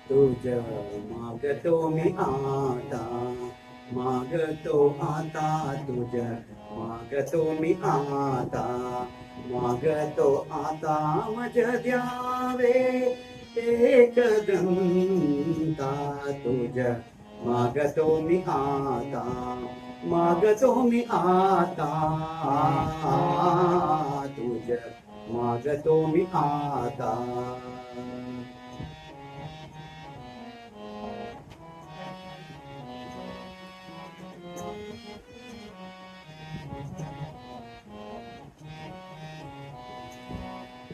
तुझ मागतो मी आता, मागतो आता तुझ मागतो मी आता, मागतो आता मज द्यावे एकदंता तुझ मागतो मी आता, मागतो मी आता तुझ मागतो मी आता.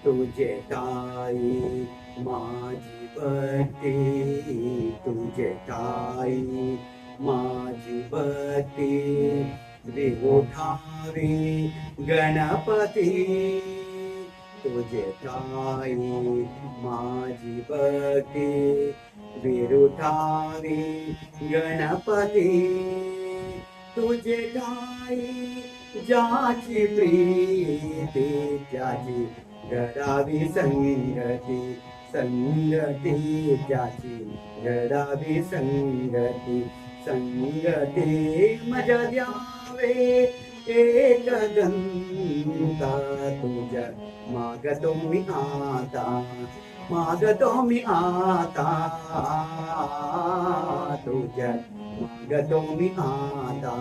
तुझे ठाई माझी भक्ती, तुझे ठाई माझी भक्ती, विरुठावी गणपती. तुझे ठाई माझी भक्ती, विरुठावी गणपती. तुझे ठाई ज्याची प्रीती त्याची घडावी संगती, संगती ज्याची घडावी संगती, संगती मज द्यावे एकदंता तुझ मागतो मी आता, मागतो मी आता तुझ मागतो मी आता.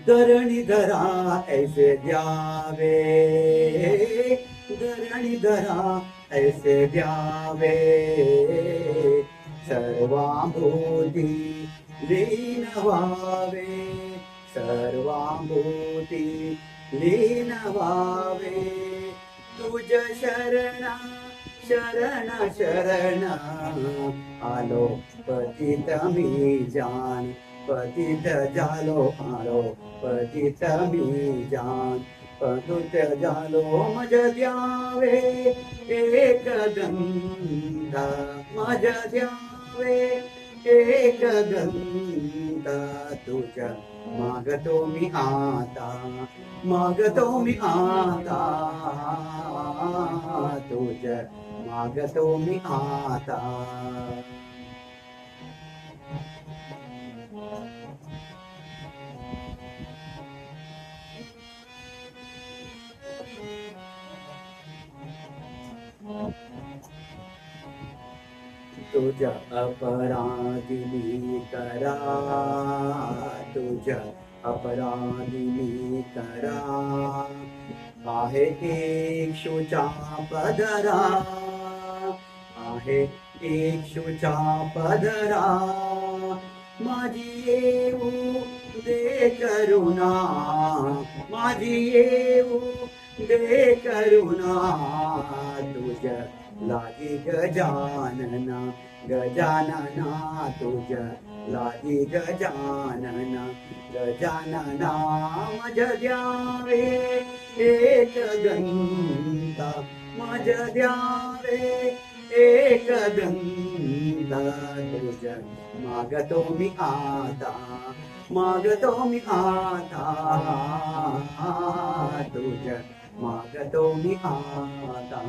धरणी धरा ऐसे द्यावे, धरणी धरा ऐसे द्यावे, सर्वांभूती लीन व्हावे, सर्वांभूती लीन व्हावे. तुझ शरण शरण शरण आलो पतित मी जान, पतित झालो आलो पतित मी जान, पतित झालो मज द्यावे एकदंता, मज द्यावे एकदंता तुझ मागतो मी आता, मागतो मी आता तुझ मागतो मी आता. तुझ अपराधिनी करा, तुझ अपराधिनी करा, आहे इक्षुचा पदरा, आहे इक्षुचा पदरा. माझी येऊ दे करुणा, माझी येऊ दे करुणा. तुझ लागी गजानना, गजानना तुझ लागी गजानना, गजानना मज द्यावे एकदंता, मज द्यावे एकदंता. तुझ मागतो मी आता, मागतो मी आता तुझ मागतो मी आता.